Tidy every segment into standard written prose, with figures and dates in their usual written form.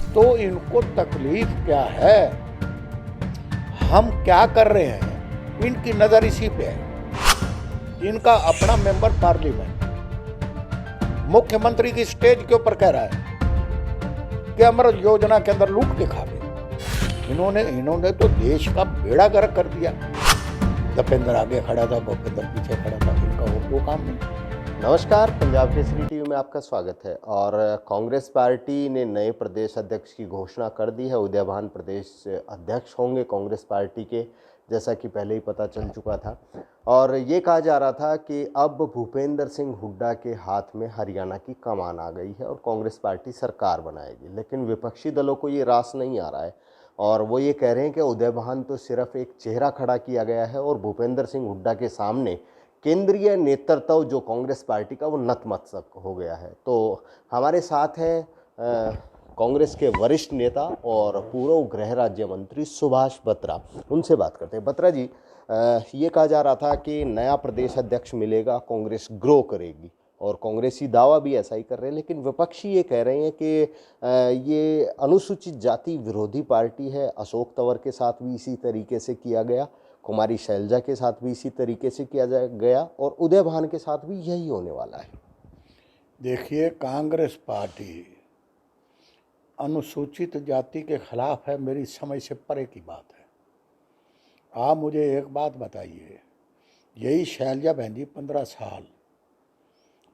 तो इनको तकलीफ क्या है, हम क्या कर रहे हैं, इनकी नजर इसी पे है। इनका अपना मेंबर पार्लियामेंट मुख्यमंत्री की स्टेज के ऊपर कह रहा है कि अमृत योजना के अंदर लूट के खा गए। इन्होंने तो देश का बेड़ा गर्क कर दिया। दीपेंद्र आगे खड़ा था, भूपेंद्र पीछे खड़ा था, इनका वो काम नहीं। नमस्कार, पंजाब केसरी टीवी में आपका स्वागत है। और कांग्रेस पार्टी ने नए प्रदेश अध्यक्ष की घोषणा कर दी है। उदय भान प्रदेश अध्यक्ष होंगे कांग्रेस पार्टी के, जैसा कि पहले ही पता चल चुका था। और ये कहा जा रहा था कि अब भूपेंद्र सिंह हुड्डा के हाथ में हरियाणा की कमान आ गई है और कांग्रेस पार्टी सरकार बनाएगी। लेकिन विपक्षी दलों को ये रास नहीं आ रहा है और वो ये कह रहे हैं कि उदय भान तो सिर्फ एक चेहरा खड़ा किया गया है और भूपेंद्र सिंह हुड्डा के सामने केंद्रीय नेतृत्व जो कांग्रेस पार्टी का वो नतमस्तक हो गया है। तो हमारे साथ हैं कांग्रेस के वरिष्ठ नेता और पूर्व गृह राज्य मंत्री सुभाष बत्रा। उनसे बात करते हैं। बत्रा जी, ये कहा जा रहा था कि नया प्रदेश अध्यक्ष मिलेगा, कांग्रेस ग्रो करेगी और कांग्रेसी दावा भी ऐसा ही कर रहे हैं। लेकिन विपक्षी ये कह रहे हैं कि ये अनुसूचित जाति विरोधी पार्टी है। अशोक तंवर के साथ भी इसी तरीके से किया गया, कुमारी शैलजा के साथ भी इसी तरीके से किया गया और उदय भान के साथ भी यही होने वाला है। देखिए, कांग्रेस पार्टी अनुसूचित जाति के खिलाफ है, मेरी समझ से परे की बात है। आप मुझे एक बात बताइए, यही शैलजा बहन जी 15 साल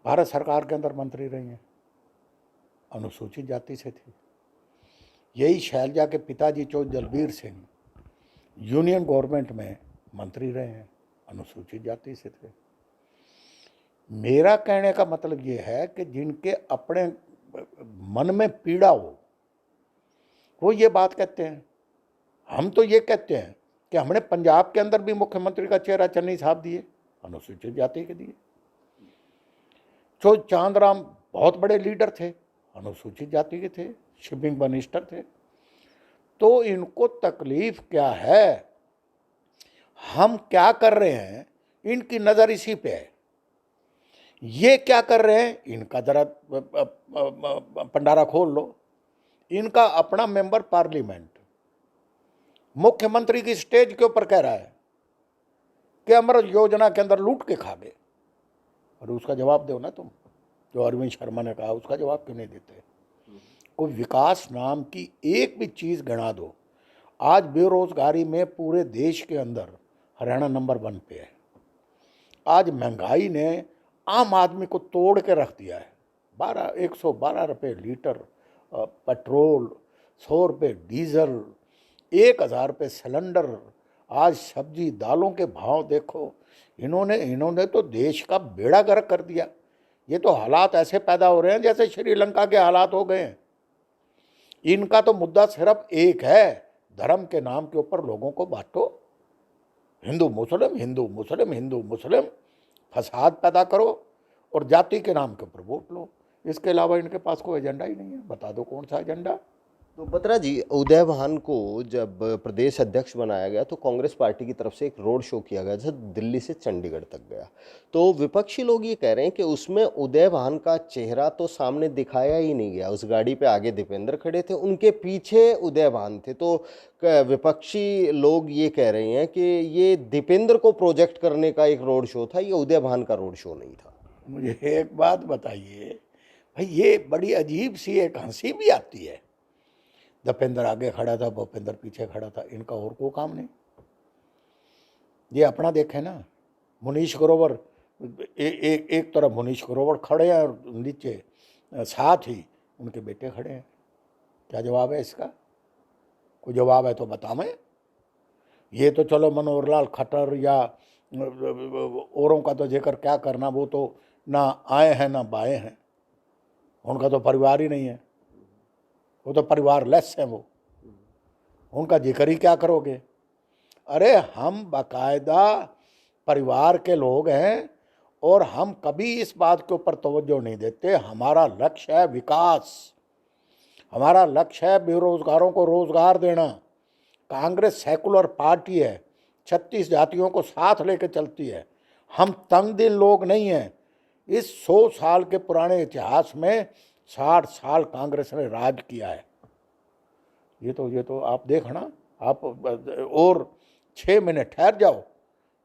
भारत सरकार के अंदर मंत्री रही हैं, अनुसूचित जाति से थी। यही शैलजा के पिताजी चौधरी दलबीर सिंह यूनियन गवर्नमेंट में मंत्री रहे हैं, अनुसूचित जाति से थे। मेरा कहने का मतलब ये है कि जिनके अपने मन में पीड़ा हो वो ये बात कहते हैं। हम तो ये कहते हैं कि हमने पंजाब के अंदर भी मुख्यमंत्री का चेहरा चन्नी साहब दिए, अनुसूचित जाति के दिए। जो चांदराम बहुत बड़े लीडर थे, अनुसूचित जाति के थे, शिपिंग मिनिस्टर थे। तो इनको तकलीफ क्या है, हम क्या कर रहे हैं, इनकी नज़र इसी पे है। ये क्या कर रहे हैं, इनका जरा पंडारा खोल लो। इनका अपना मेंबर पार्लियामेंट मुख्यमंत्री की स्टेज के ऊपर कह रहा है कि अमृत योजना के अंदर लूट के खा गए। और उसका जवाब दो ना तुम, जो अरविंद शर्मा ने कहा उसका जवाब क्यों नहीं देते? कोई विकास नाम की एक भी चीज़ गिना दो। आज बेरोजगारी में पूरे देश के अंदर हरियाणा नंबर 1 पे है। आज महंगाई ने आम आदमी को तोड़ के रख दिया है। 112 रुपये लीटर पेट्रोल, 100 रुपये डीजल, 1000 रुपये सिलेंडर। आज सब्जी दालों के भाव देखो। इन्होंने तो देश का बेड़ा गर्क कर दिया। ये तो हालात ऐसे पैदा हो रहे हैं जैसे श्रीलंका के हालात हो गए हैं। इनका तो मुद्दा सिर्फ एक है, धर्म के नाम के ऊपर लोगों को बांटो, हिंदू मुस्लिम, हिंदू मुस्लिम, हिंदू मुस्लिम, फसाद पैदा करो और जाति के नाम के ऊपर वोट लो। इसके अलावा इनके पास कोई एजेंडा ही नहीं है। बता दो कौन सा एजेंडा। तो बत्रा जी, उदय भान को जब प्रदेश अध्यक्ष बनाया गया तो कांग्रेस पार्टी की तरफ से एक रोड शो किया गया जो दिल्ली से चंडीगढ़ तक गया। तो विपक्षी लोग ये कह रहे हैं कि उसमें उदय भान का चेहरा तो सामने दिखाया ही नहीं गया। उस गाड़ी पे आगे दीपेंद्र खड़े थे, उनके पीछे उदय भान थे। तो विपक्षी लोग ये कह रहे हैं कि ये दीपेंद्र को प्रोजेक्ट करने का एक रोड शो था, ये उदय भान का रोड शो नहीं था। मुझे एक बात बताइए भाई, ये बड़ी अजीब सी एक हंसी भी आती है। दीपेंद्र आगे खड़ा था, भूपेंद्र पीछे खड़ा था, इनका और कोई काम नहीं। ये अपना देखें ना, मुनीश ग्रोवर एक तरफ मुनीश ग्रोवर खड़े हैं और नीचे साथ ही उनके बेटे खड़े हैं। क्या जवाब है इसका? कोई जवाब है तो बतावें। ये तो चलो मनोहर लाल खट्टर या औरों का तो जिक्र क्या करना, वो तो ना आए हैं ना बाएं हैं, उनका तो परिवार ही नहीं है, वो तो परिवार लेस है। वो उनका जिक्र ही क्या करोगे? अरे हम बाकायदा परिवार के लोग हैं और हम कभी इस बात के ऊपर तवज्जो नहीं देते। हमारा लक्ष्य है विकास, हमारा लक्ष्य है बेरोजगारों को रोजगार देना। कांग्रेस सेकुलर पार्टी है, 36 जातियों को साथ लेकर चलती है। हम तंग दिल लोग नहीं हैं। इस 100 साल के पुराने इतिहास में 60 साल कांग्रेस ने राज किया है। ये तो आप देखना, आप और 6 मिनट ठहर जाओ,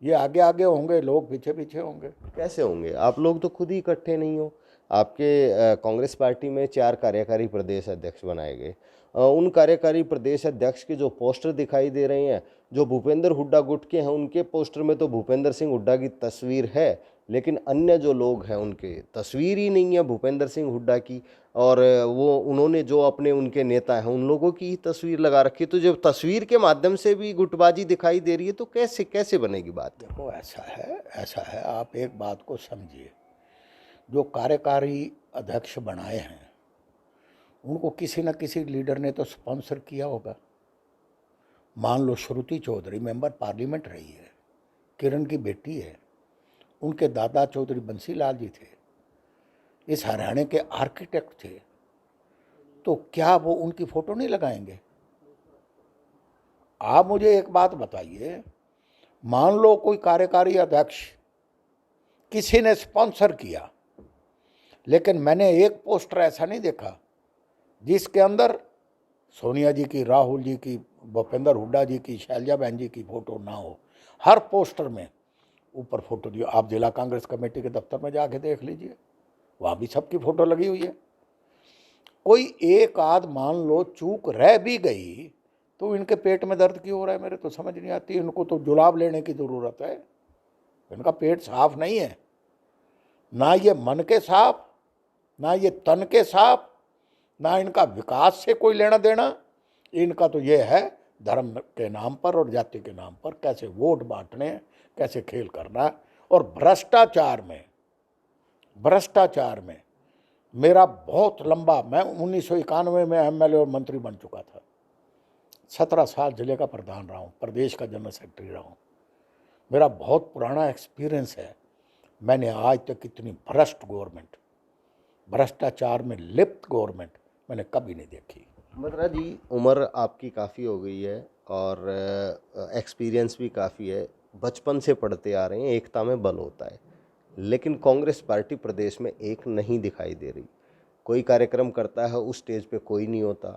ये आगे आगे होंगे, लोग पीछे पीछे होंगे। कैसे होंगे? आप लोग तो खुद ही इकट्ठे नहीं हो। आपके कांग्रेस पार्टी में 4 कार्यकारी प्रदेश अध्यक्ष बनाए गए। उन कार्यकारी प्रदेश अध्यक्ष के जो पोस्टर दिखाई दे रहे हैं, जो भूपेंद्र हुड्डा गुट के हैं, उनके पोस्टर में तो भूपेंद्र सिंह हुड्डा की तस्वीर है, लेकिन अन्य जो लोग हैं उनके तस्वीर ही नहीं है भूपेंद्र सिंह हुड्डा की। और वो उन्होंने जो अपने उनके नेता हैं उन लोगों की ही तस्वीर लगा रखी है। तो जब तस्वीर के माध्यम से भी गुटबाजी दिखाई दे रही है तो कैसे कैसे बनेगी बात? देखो ऐसा है, आप एक बात को समझिए, जो कार्यकारी अध्यक्ष बनाए हैं उनको किसी न किसी लीडर ने तो स्पॉन्सर किया होगा। मान लो श्रुति चौधरी मेंबर पार्लियामेंट रही है, किरण की बेटी है, उनके दादा चौधरी बंसीलाल जी थे, इस हरियाणा के आर्किटेक्ट थे, तो क्या वो उनकी फोटो नहीं लगाएंगे? आप मुझे एक बात बताइए, मान लो कोई कार्यकारी अध्यक्ष किसी ने स्पॉन्सर किया, लेकिन मैंने एक पोस्टर ऐसा नहीं देखा जिसके अंदर सोनिया जी की, राहुल जी की, भूपेंद्र हुड्डा जी की, शैलजा बहन जी की फोटो ना हो। हर पोस्टर में ऊपर फोटो दियो। आप जिला कांग्रेस कमेटी के दफ्तर में जाके देख लीजिए, वहाँ भी सबकी फोटो लगी हुई है। कोई एक आध मान लो चूक रह भी गई तो इनके पेट में दर्द क्यों हो रहा है, मेरे तो समझ नहीं आती। इनको तो जुलाब लेने की ज़रूरत है, इनका पेट साफ नहीं है, ना ये मन के साफ, ना ये तन के साफ, ना इनका विकास से कोई लेना देना। इनका तो ये है धर्म के नाम पर और जाति के नाम पर कैसे वोट बांटने, कैसे खेल करना। और भ्रष्टाचार में मेरा बहुत लंबा, मैं 1991 में एमएलए और मंत्री बन चुका था, 17 साल जिले का प्रधान रहा हूँ, प्रदेश का जनरल सेक्रेटरी रहा हूँ, मेरा बहुत पुराना एक्सपीरियंस है। मैंने आज तक इतनी भ्रष्ट गवर्नमेंट, भ्रष्टाचार में लिप्त गवर्नमेंट मैंने कभी नहीं देखी। बत्रा जी, उम्र आपकी काफ़ी हो गई है और एक्सपीरियंस भी काफ़ी है। बचपन से पढ़ते आ रहे हैं एकता में बल होता है, लेकिन कांग्रेस पार्टी प्रदेश में एक नहीं दिखाई दे रही। कोई कार्यक्रम करता है उस स्टेज पे कोई नहीं होता,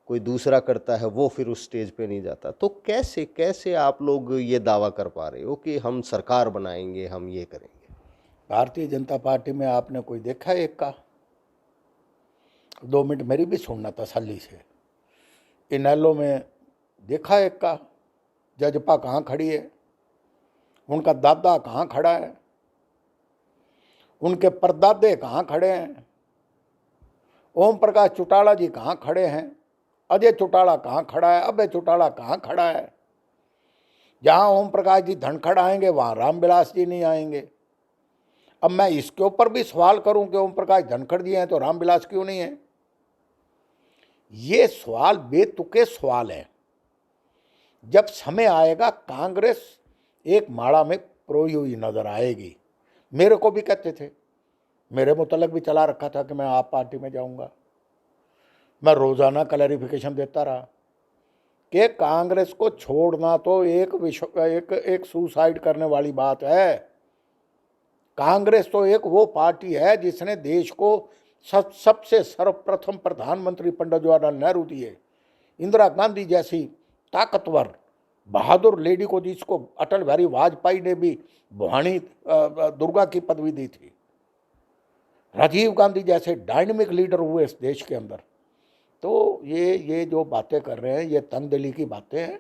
कोई दूसरा करता है वो फिर उस स्टेज पे नहीं जाता। तो कैसे कैसे आप लोग ये दावा कर पा रहे हो कि हम सरकार बनाएंगे, हम ये करेंगे? भारतीय जनता पार्टी में आपने कोई देखा एक का? 2 मिनट मेरी भी सुनना तसल्ली से। इनेलो में देखा एक का? जजपा कहाँ खड़ी है, उनका दादा कहाँ खड़ा है, उनके परदादे कहाँ खड़े हैं, ओम प्रकाश चौटाला जी कहाँ खड़े हैं, अजय चौटाला कहाँ खड़ा है, अभय चौटाला कहाँ खड़ा है। जहाँ ओम प्रकाश जी धनखड़ आएंगे वहाँ रामविलास जी नहीं आएंगे। अब मैं इसके ऊपर भी सवाल करूं कि ओम प्रकाश धनखड़ जी हैं तो रामविलास क्यों नहीं है? ये सवाल बेतुके सवाल हैं। जब समय आएगा कांग्रेस एक माड़ा में प्रोई हुई नजर आएगी। मेरे को भी कहते थे, मेरे मुतलक भी चला रखा था कि मैं आप पार्टी में जाऊंगा। मैं रोजाना क्लैरिफिकेशन देता रहा कि कांग्रेस को छोड़ना तो एक सुसाइड करने वाली बात है। कांग्रेस तो एक वो पार्टी है जिसने देश को सबसे सर्वप्रथम प्रधानमंत्री पंडित जवाहरलाल नेहरू दिए, इंदिरा गांधी जैसी ताकतवर बहादुर लेडी को, जिसको अटल बिहारी वाजपेयी ने भी भवानी दुर्गा की पदवी दी थी, राजीव गांधी जैसे डायनेमिक लीडर हुए इस देश के अंदर। तो ये जो बातें कर रहे हैं ये तंगदिली की बातें हैं।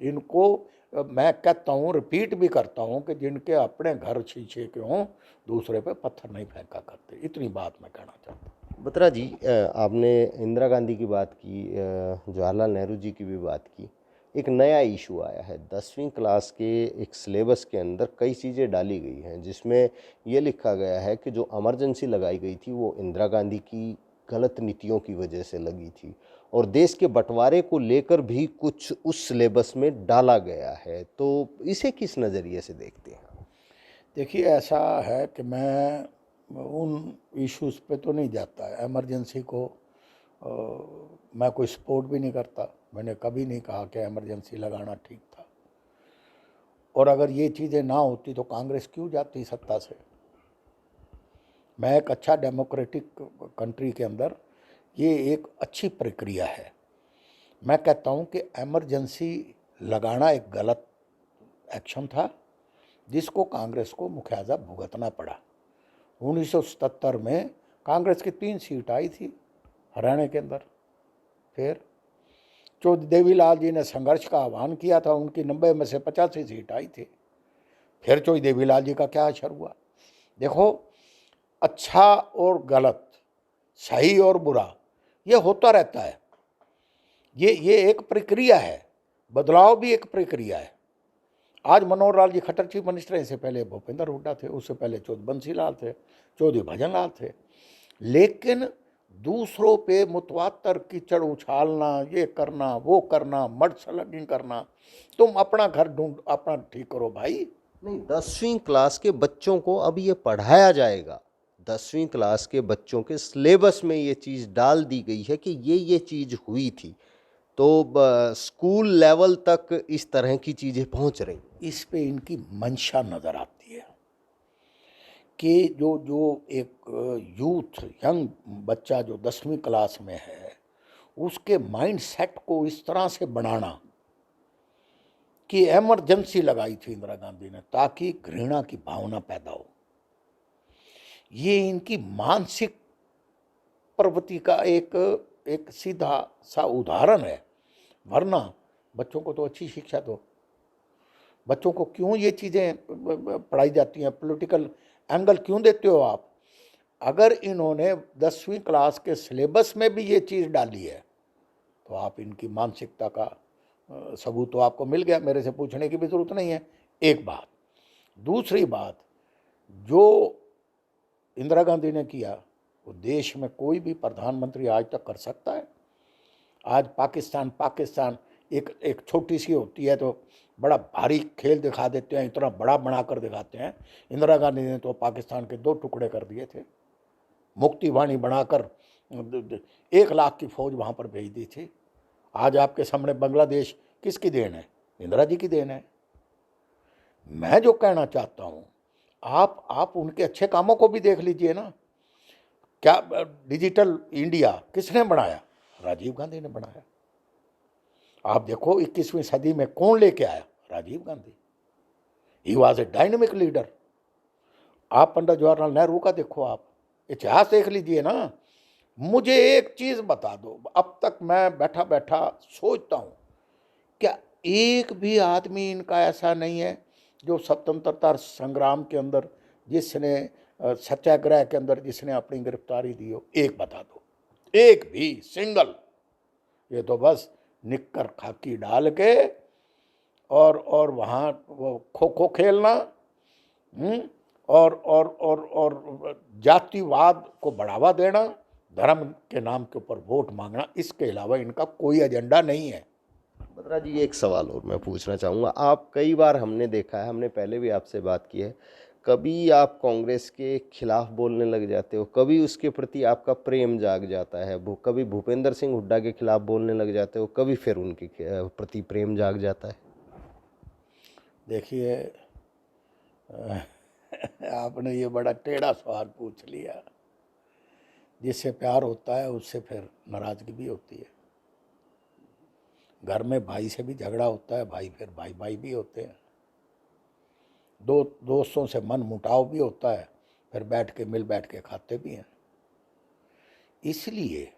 इनको मैं कहता हूँ, रिपीट भी करता हूँ कि जिनके अपने घर शीशे के हों दूसरे पे पत्थर नहीं फेंका करते। इतनी बात मैं कहना चाहता हूँ। बत्रा जी, आपने इंदिरा गांधी की बात की, जवाहरलाल नेहरू जी की भी बात की। एक नया इशू आया है 10वीं क्लास के एक सिलेबस के अंदर कई चीज़ें डाली गई हैं जिसमें ये लिखा गया है कि जो इमरजेंसी लगाई गई थी वो इंदिरा गांधी की गलत नीतियों की वजह से लगी थी, और देश के बंटवारे को लेकर भी कुछ उस सिलेबस में डाला गया है। तो इसे किस नज़रिए से देखते हैं? देखिए, ऐसा है कि मैं उन इश्यूज़ पे तो नहीं जाता। इमरजेंसी को मैं कोई सपोर्ट भी नहीं करता। मैंने कभी नहीं कहा कि इमरजेंसी लगाना ठीक था, और अगर ये चीज़ें ना होती तो कांग्रेस क्यों जाती सत्ता से। मैं एक अच्छा डेमोक्रेटिक कंट्री के अंदर ये एक अच्छी प्रक्रिया है। मैं कहता हूँ कि इमरजेंसी लगाना एक गलत एक्शन था, जिसको कांग्रेस को मुख्याजा भुगतना पड़ा। 1977 में कांग्रेस की 3 सीट आई थी हरियाणा के अंदर। फिर चौधरी देवीलाल जी ने संघर्ष का आह्वान किया था, उनकी 90 में से 85 सीट आई थी। फिर चौधरी देवीलाल जी का क्या असर हुआ? देखो, अच्छा और गलत, सही और बुरा, ये होता रहता है। ये एक प्रक्रिया है, बदलाव भी एक प्रक्रिया है। आज मनोहर लाल जी खट्टर चीफ मिनिस्टर हैं, इससे पहले भूपेंद्र हुड्डा थे, उससे पहले चौधरी बंसी लाल थे, चौधरी भजन लाल थे। लेकिन दूसरों पे मुतवातर कीचड़ उछालना, ये करना, वो करना, मड स्लगिंग करना, तुम अपना घर ढूंढ, अपना ठीक करो भाई। नहीं, 10वीं क्लास के बच्चों को अब ये पढ़ाया जाएगा। 10वीं क्लास के बच्चों के सिलेबस में ये चीज़ डाल दी गई है कि ये चीज़ हुई थी, तो स्कूल लेवल तक इस तरह की चीज़ें पहुंच रही। इस पे इनकी मंशा नज़र आती है कि जो एक यूथ, यंग बच्चा जो 10वीं क्लास में है, उसके माइंड सेट को इस तरह से बनाना कि इमरजेंसी लगाई थी इंदिरा गांधी ने ताकि घृणा की भावना पैदा हो। ये इनकी मानसिक प्रवृत्ति का एक सीधा सा उदाहरण है। वरना बच्चों को तो अच्छी शिक्षा दो। बच्चों को क्यों ये चीज़ें पढ़ाई जाती हैं? पॉलिटिकल एंगल क्यों देते हो आप? अगर इन्होंने 10वीं क्लास के सिलेबस में भी ये चीज़ डाली है तो आप इनकी मानसिकता का सबूत तो आपको मिल गया, मेरे से पूछने की भी ज़रूरत नहीं है। एक बात। दूसरी बात, जो इंदिरा गांधी ने किया वो देश में कोई भी प्रधानमंत्री आज तक कर सकता है? आज पाकिस्तान एक छोटी सी होती है तो बड़ा भारी खेल दिखा देते हैं, इतना बड़ा बनाकर दिखाते हैं। इंदिरा गांधी ने तो पाकिस्तान के 2 टुकड़े कर दिए थे, मुक्ति वाणी बनाकर 1 लाख की फौज वहाँ पर भेज दी थी। आज आपके सामने बांग्लादेश किसकी देन है? इंदिरा जी की देन है। मैं जो कहना चाहता हूँ, आप उनके अच्छे कामों को भी देख लीजिए ना। क्या डिजिटल इंडिया किसने बनाया? राजीव गांधी ने बनाया। आप देखो 21वीं सदी में कौन लेके आया? Rajiv Gandhi. He was a dynamic leader. आप पंडित जवाहरलाल नेहरू का देखो, आप इतिहास देख लीजिए ना। मुझे एक चीज़ बता दो, अब तक मैं बैठा बैठा सोचता हूँ, क्या एक भी आदमी इनका ऐसा नहीं है जो स्वतंत्रता संग्राम के अंदर जिसने सत्याग्रह के अंदर जिसने अपनी गिरफ्तारी दी हो? एक बता दो, एक भी सिंगल। ये तो बस निक्कर खाकी डाल के और वहाँ वो खो खो खेलना, और जातिवाद को बढ़ावा देना, धर्म के नाम के ऊपर वोट मांगना, इसके अलावा इनका कोई एजेंडा नहीं है। बत्रा जी, एक सवाल और मैं पूछना चाहूँगा। आप कई बार हमने देखा है, हमने पहले भी आपसे बात की है, कभी आप कांग्रेस के खिलाफ बोलने लग जाते हो, कभी उसके प्रति आपका प्रेम जाग जाता है, कभी भूपेंद्र सिंह हुड्डा के खिलाफ बोलने लग जाते हो, कभी फिर उनके प्रति प्रेम जाग जाता है। देखिए, आपने ये बड़ा टेढ़ा सवाल पूछ लिया। जिससे प्यार होता है उससे फिर नाराज़गी भी होती है। घर में भाई से भी झगड़ा होता है, भाई फिर भाई भाई भी होते हैं। दोस्तों से मन मुटाव भी होता है, फिर बैठ के खाते भी हैं। इसलिए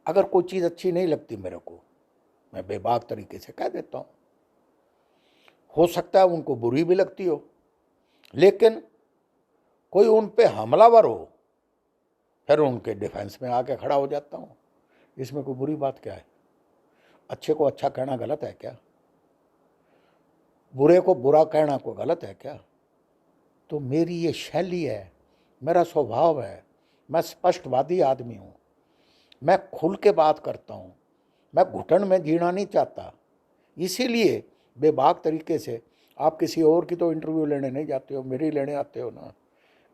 अगर कोई चीज़ अच्छी नहीं लगती मेरे को, मैं बेबाक तरीके से कह देता हूँ। हो सकता है उनको बुरी भी लगती हो, लेकिन कोई उन पे हमलावर हो, फिर उनके डिफेंस में आके खड़ा हो जाता हूँ। इसमें कोई बुरी बात क्या है? अच्छे को अच्छा कहना गलत है क्या? बुरे को बुरा कहना कोई गलत है क्या? तो मेरी ये शैली है, मेरा स्वभाव है। मैं स्पष्टवादी आदमी हूँ, मैं खुल के बात करता हूँ, मैं घुटन में जीना नहीं चाहता। इसीलिए बेबाक तरीके से आप किसी और की तो इंटरव्यू लेने नहीं जाते हो, मेरी लेने आते हो ना,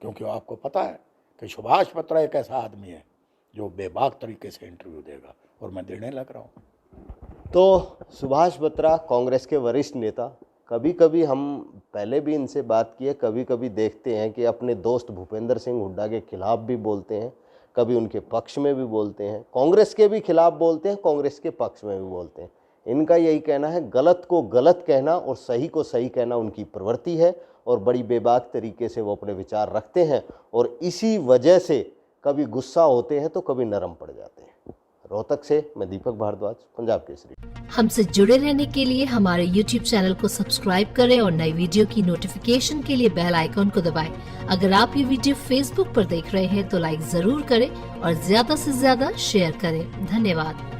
क्योंकि आपको पता है कि सुभाष बत्रा एक ऐसा आदमी है जो बेबाक तरीके से इंटरव्यू देगा, और मैं देने लग रहा हूँ। तो सुभाष बत्रा कांग्रेस के वरिष्ठ नेता, कभी कभी हम पहले भी इनसे बात की है, कभी कभी देखते हैं कि अपने दोस्त भूपेंद्र सिंह हुड्डा के खिलाफ भी बोलते हैं, कभी उनके पक्ष में भी बोलते हैं, कांग्रेस के भी खिलाफ बोलते हैं, कांग्रेस के पक्ष में भी बोलते हैं। इनका यही कहना है, गलत को गलत कहना और सही को सही कहना उनकी प्रवृत्ति है और बड़ी बेबाक तरीके से वो अपने विचार रखते हैं और इसी वजह से कभी गुस्सा होते हैं तो कभी नरम पड़ जाते हैं। रोहतक से मैं दीपक भारद्वाज, पंजाब केसरी। हमसे जुड़े रहने के लिए हमारे YouTube चैनल को सब्सक्राइब करें और नई वीडियो की नोटिफिकेशन के लिए बेल आइकॉन को दबाएं। अगर आप ये वीडियो Facebook पर देख रहे हैं तो लाइक जरूर करें और ज्यादा से ज्यादा शेयर करें। धन्यवाद।